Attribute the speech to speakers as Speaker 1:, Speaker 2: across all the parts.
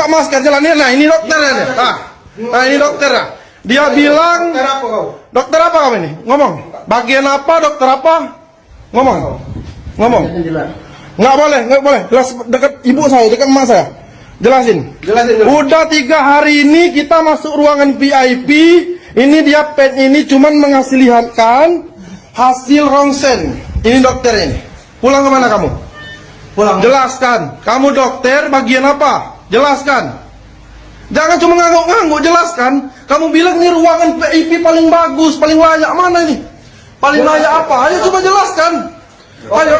Speaker 1: buka masker jalan. Nah ini dokternya nih. Nah ini dokter. Dia bilang
Speaker 2: Dokter apa kau?
Speaker 1: dokter apa kamu ini? Ngomong. Bagian apa? Dokter apa? Ngomong. Ngomong. Nggak boleh. Jelas dekat ibu saya, dekat emak saya. Jelasin. Udah 3 hari ini kita masuk ruangan VIP. Ini dia pen ini cuman menghasilkan hasil ronsen. Ini dokter ini. Pulang kemana kamu?
Speaker 2: Pulang.
Speaker 1: Jelaskan. Kamu dokter bagian apa? Jelaskan. Jangan cuma ngangguk-ngangguk, jelaskan. Kamu bilang ini ruangan VIP paling bagus, paling layak. Mana ini? Paling layak apa? Ayo coba jelaskan. Ayo.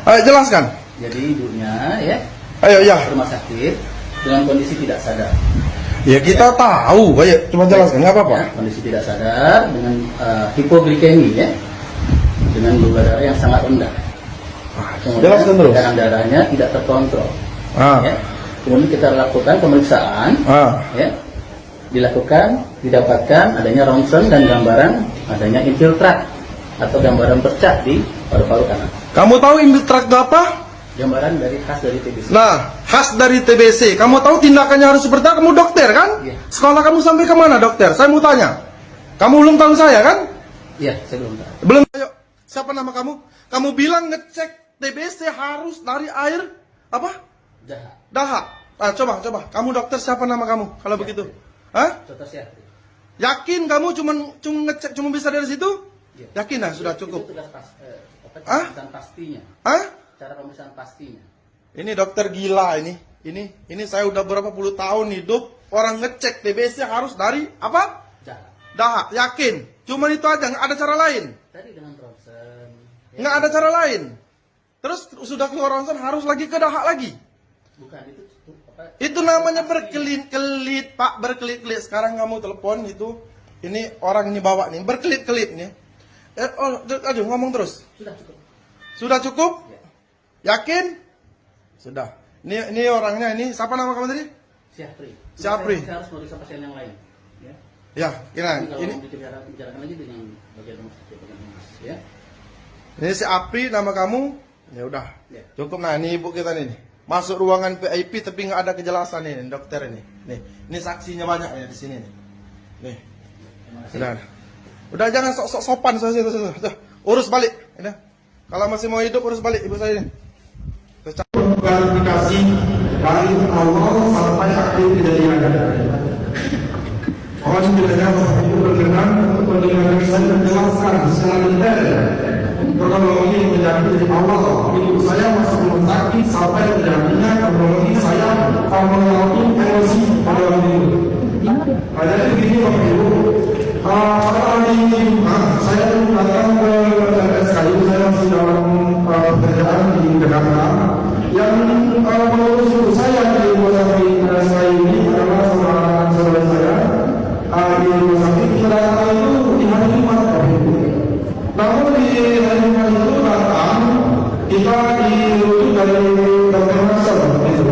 Speaker 1: Ayo jelaskan.
Speaker 3: Jadi ibunya ya
Speaker 1: Ayo ya.
Speaker 3: rumah sakit dengan kondisi tidak sadar.
Speaker 1: Ya kita tahu. Ayo coba jelaskan. Nggak apa-apa.
Speaker 3: Ya, kondisi tidak sadar dengan hipoglikemi ya, dengan gula darah yang sangat rendah.
Speaker 1: Jelaskan terus.
Speaker 3: Tekanan darahnya tidak terkontrol. Ya. Kemudian kita lakukan pemeriksaan. Ya. Didapatkan adanya ronsen dan gambaran adanya infiltrat atau gambaran bercak di paru-paru kanan.
Speaker 1: Kamu tahu infiltrat itu apa?
Speaker 3: Gambaran khas dari TBC.
Speaker 1: Nah, khas dari TBC. Kamu tahu tindakannya harus seperti apa? Kamu dokter kan?
Speaker 3: Iya.
Speaker 1: Sekolah kamu sampai kemana dokter? Saya mau tanya. Kamu belum tahu saya kan?
Speaker 3: Iya, saya belum tahu.
Speaker 1: Belum. Ayo, siapa nama kamu? Kamu bilang ngecek TBC harus dari air apa? Dahak. Coba. Kamu dokter siapa nama kamu? Kalau begitu. Hah?
Speaker 3: Contoh saya.
Speaker 1: Yakin kamu cuma ngecek cuma bisa dari situ?
Speaker 3: Iya.
Speaker 1: Yakin lah sudah cukup.
Speaker 3: Itu tugas pemeriksaan pastinya.
Speaker 1: Hah?
Speaker 3: Cara pemeriksaan pastinya.
Speaker 1: Ini dokter gila ini. Ini saya udah berapa puluh tahun hidup, orang ngecek TBC harus dari apa? Dahak. Yakin? Cuman itu aja, nggak ada cara lain.
Speaker 3: Tadi dengan ronsen.
Speaker 1: Nggak ada cara lain. Terus sudah keluar ronsen harus lagi ke dahak lagi.
Speaker 3: Bukan itu apa?
Speaker 1: Itu namanya berkelit-kelit, Pak, berkelit-kelit. Sekarang kamu telepon itu, ini orang ini bawa nih, berkelit-kelit nih. Aduh, ngomong terus.
Speaker 3: Sudah cukup.
Speaker 1: Sudah cukup?
Speaker 3: Ya.
Speaker 1: Yakin? Sudah. Ini orangnya ini, siapa nama kamu tadi?
Speaker 3: Syafri.
Speaker 1: Syafri.
Speaker 3: Saya harus meriksa pasien yang lain. Ya.
Speaker 1: Ya, kira
Speaker 3: Kalau
Speaker 1: ini.
Speaker 3: bicarakan lagi dengan bagian rumah sakit, bagian humas, ya.
Speaker 1: Ini si Apri nama kamu. Ya udah.
Speaker 3: Ya.
Speaker 1: Cukup. Nah, ini ibu kita nih. Masuk ruangan VIP tapi nggak ada kejelasan ini dokter ini. Nih, ini saksinya banyak ya di sini nih. Nih. Udah jangan sok-sok sopan urus balik. Udah. Kalau masih mau hidup urus balik ibu saya ini. Klarifikasi dari awal sampai akhir kejadian. Mohon kiranya Bapak Ibu berkenan untuk pendengaran saya menjelaskan secara detail kronologi menjadi dari awal ibu saya masuk rumah sakit sampai terjadinya kronologi saya mengalami emosi pada waktu itu. Jadi begini Bapak Ibu, pada hari ini saya datang ke RSKI, saya masih dalam pekerjaan di Jakarta. Yang mengurus ibu saya di rumah sakit RSKI ini adalah saudara saya. Di rumah sakit kita datang itu di hari Jumat Bapak Ibu. Namun di hari Jumat itu datang kita dirujuk dari dokter Nasr itu.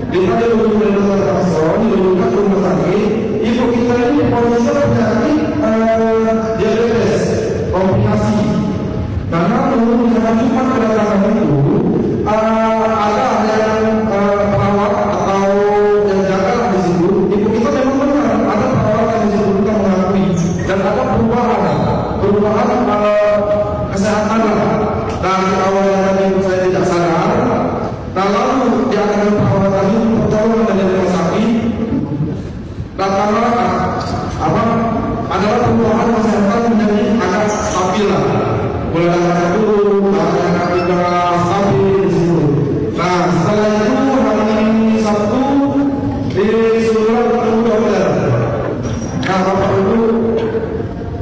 Speaker 1: Kita dirujuk dari dokter Nasr, dirujuk ke rumah sakit. Ibu kita ini posisinya penyakit diabetes, komplikasi. Karena menurut di hari Jumat kedatangan itu ada yang perawat atau yang jaga di situ. Ibu kita memang benar ada perawat di situ kita mengakui dan ada perubahan kesehatan dari awal yang ibu saya tidak sadar. Dan lalu dia akan perawatan ini pertolongan dari rumah sakit dan adalah perubahan kesehatan menjadi agak stabil lah. Mulai dari dulu, ada kita stabil di situ. Nah, setelah itu hari Sabtu di Surat Al-Qadir. Nah, Bapak Ibu,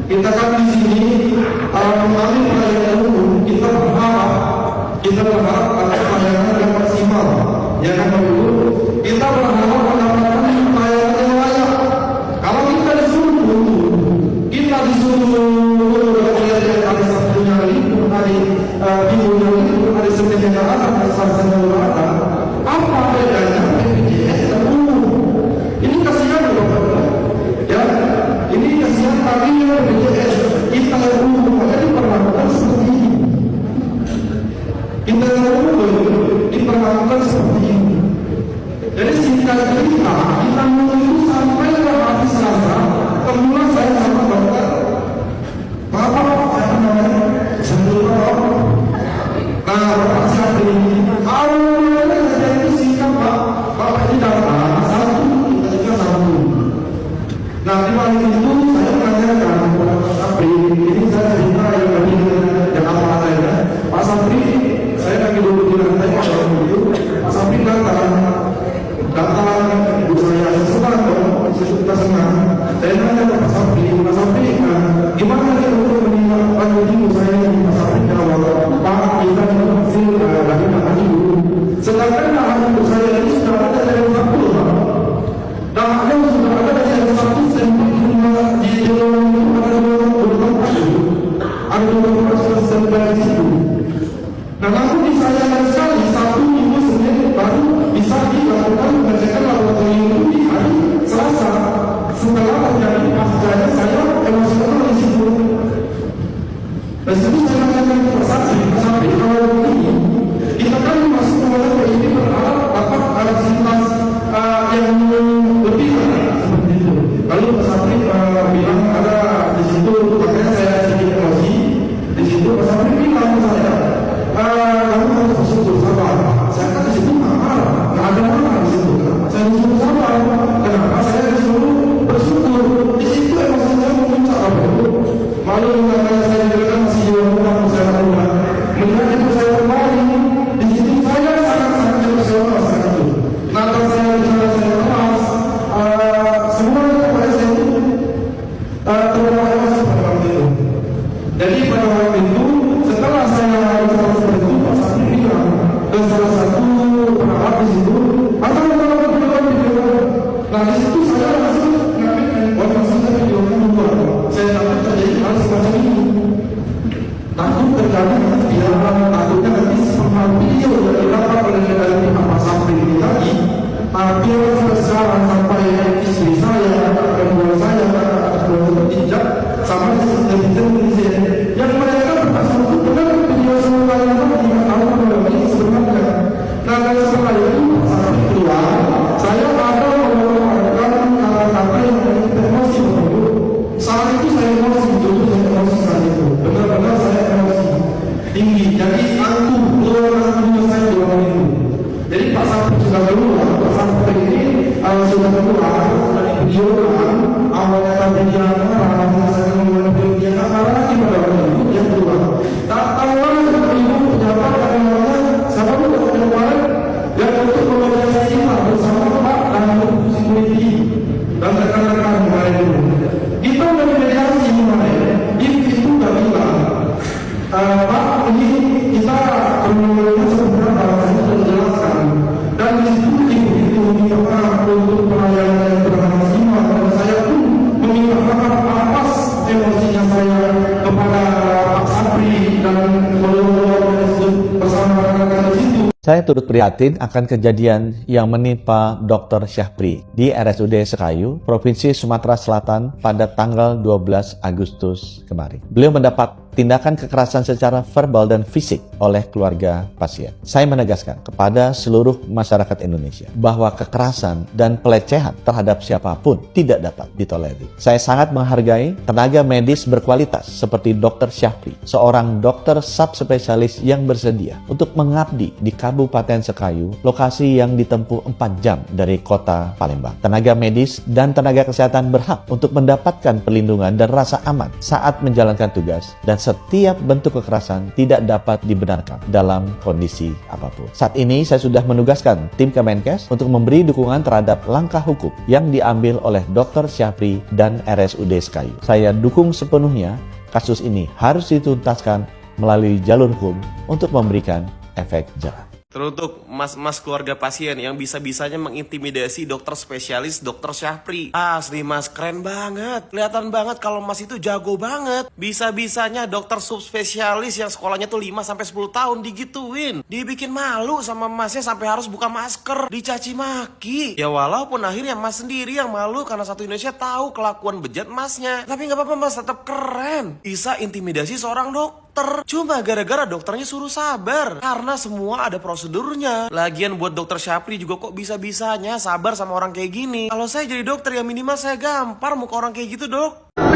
Speaker 1: kita kan di sini mengalami pelayanan umum. Kita berharap ada pelayanan yang maksimal. Ya kan Bapak Ibu? Kita berharap mendapatkan pelayanan yang layak. Kalau kita disuruh hari Sabtunya libur, hari Minggunya libur, hari Seninnya ada, hari Selesanya ada. Apa bedanya BPJS dan umum? Ini kasihan Bapak Ibu. Ya, ini kasihan tadinya BPJS kita yang umum makanya diperlakukan seperti ini. Kita yang umum diperlakukan seperti ini. kita senang. Saya nanya ke Pak Sapri, gimana dia untuk meninggalkan ibu saya di Pak Sapri jawab, Pak, kita berhasil lagi makan ibu. Sedangkan lahan ibu saya ini sudah ada dari satu, dan yang sudah ada dari satu sendiri di dalam ada beberapa di situ. Nah, namun disayangkan sekali satu minggu Senin baru bisa dilakukan pengecekan laboratorium di hari Selasa. Setelah terjadi pascanya saya emosional di situ. Dan situ saya mengatakan Sapri kalau ini kita kan masuk kepada ini berharap dapat aktivitas yang lebih seperti itu. Lalu Sapri bilang ada di situ, makanya saya sedikit emosi. Di situ Sapri bilang ke saya, kamu harus bersyukur sabar. Saya kan di situ marah, nggak ada marah di situ. Saya disuruh sabar. Kenapa saya disuruh bersyukur? Di situ emosi saya memuncak apa itu? Malu karena saya dikatakan masih jauh saya rumah. Melihat ibu saya kembali, di situ saya sangat emosional saat itu. Natal saya bicara saya lepas, semua kepada saya itu terbawa emosi pada waktu itu. Jadi pada waktu itu setelah saya seperti itu, Pak Sapri bilang ke salah satu perawat di situ, atau video. Nah di situ saya langsung langsung saya video keluar. Saya takut terjadi hal semacam ini. Takut terjadi takutnya nanti semua video yang dilakukan oleh Pak Sapri ini tadi, biar sekarang sampai istri saya, kedua saya, tidak sampai yang mereka berhasil itu benar video semua yang tidak tahu bahwa ini sebenarnya. Nah dari setelah itu Sapri keluar, saya ada mengeluarkan kata-kata yang emosi begitu. Saat itu saya emosi, betul saya emosi saat itu. Benar-benar saya emosi tinggi. Jadi aku keluar saya di orang itu. Jadi Pak Sapri sudah keluar, Pak Sapri ini sudah keluar dari video kan awalnya tadi dia saya kemudian dia marah lagi pada orang itu dia keluar. Tak tahu lagi ibu pejabat katanya siapa pun kemarin yang untuk memediasi bersama Pak dan untuk security dan rekan-rekan kemarin itu. Kita memediasi kemarin itu nggak bilang Pak ini kita kemudian sebenarnya saya sudah jelaskan dan di situ ibu minta untuk pelayanan yang bermaksimal dan saya pun meminta maaf atas emosinya saya kepada Pak Sapri dan bersama rekan-rekan di situ.
Speaker 2: Saya turut prihatin akan kejadian yang menimpa Dr. Syahpri di RSUD Sekayu, Provinsi Sumatera Selatan pada tanggal 12 Agustus kemarin. Beliau mendapat tindakan kekerasan secara verbal dan fisik oleh keluarga pasien. Saya menegaskan kepada seluruh masyarakat Indonesia bahwa kekerasan dan pelecehan terhadap siapapun tidak dapat ditolerir. Saya sangat menghargai tenaga medis berkualitas seperti Dr. Syahpri, seorang dokter subspesialis yang bersedia untuk mengabdi di Kabupaten Sekayu, lokasi yang ditempuh 4 jam dari kota Palembang. Tenaga medis dan tenaga kesehatan berhak untuk mendapatkan perlindungan dan rasa aman saat menjalankan tugas, dan setiap bentuk kekerasan tidak dapat dibenarkan dalam kondisi apapun. Saat ini saya sudah menugaskan tim Kemenkes untuk memberi dukungan terhadap langkah hukum yang diambil oleh Dr. Syahpri dan RSUD Sekayu. Saya dukung sepenuhnya kasus ini harus dituntaskan melalui jalur hukum untuk memberikan efek jerah.
Speaker 4: Teruntuk mas-mas keluarga pasien yang bisa-bisanya mengintimidasi dokter spesialis Dr. Syahpri. Asli mas, keren banget. Kelihatan banget kalau mas itu jago banget. Bisa-bisanya dokter subspesialis yang sekolahnya tuh 5-10 tahun digituin. Dibikin malu sama masnya sampai harus buka masker, dicaci maki. Ya walaupun akhirnya mas sendiri yang malu karena satu Indonesia tahu kelakuan bejat masnya. Tapi gak apa-apa mas, tetap keren. Bisa intimidasi seorang dokter. Cuma gara-gara dokternya suruh sabar. Karena semua ada prosedurnya. Lagian buat Dr. Syahpri juga kok bisa-bisanya sabar sama orang kayak gini. Kalau saya jadi dokter ya minimal saya gampar muka orang kayak gitu, Dok.
Speaker 5: Aman,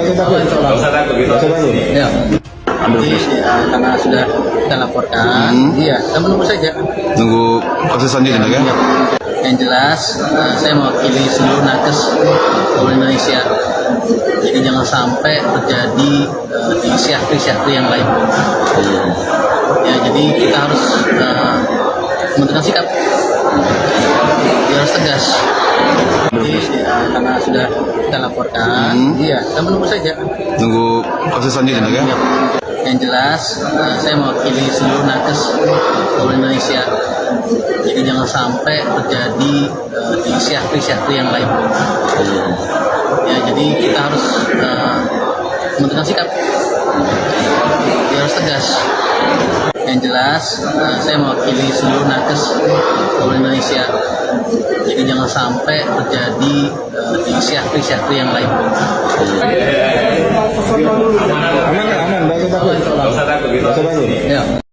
Speaker 5: gak usah takut gitu.
Speaker 6: Ya. Jadi karena sudah kita laporkan, iya, kita menunggu saja.
Speaker 5: Nunggu proses selanjutnya kan?
Speaker 6: Yang jelas, saya mewakili seluruh nakes seluruh Indonesia. Jadi jangan sampai terjadi di Syahpri yang lain. Ya, jadi kita harus menentukan sikap. dia harus tegas. Jadi karena sudah kita laporkan, iya kita menunggu saja.
Speaker 5: Nunggu proses selanjutnya ya.
Speaker 6: Iya. Yang jelas, saya mewakili seluruh nakes seluruh Indonesia. Jadi jangan sampai terjadi di syahri-syahri yang lain. Ya, jadi kita harus menentukan sikap. Dia harus tegas. Yang jelas, saya mewakili seluruh nakes seluruh Indonesia. Jadi jangan sampai terjadi di syahri-syahri yang lain.
Speaker 5: Aman, enggak usah takut.
Speaker 6: Ya.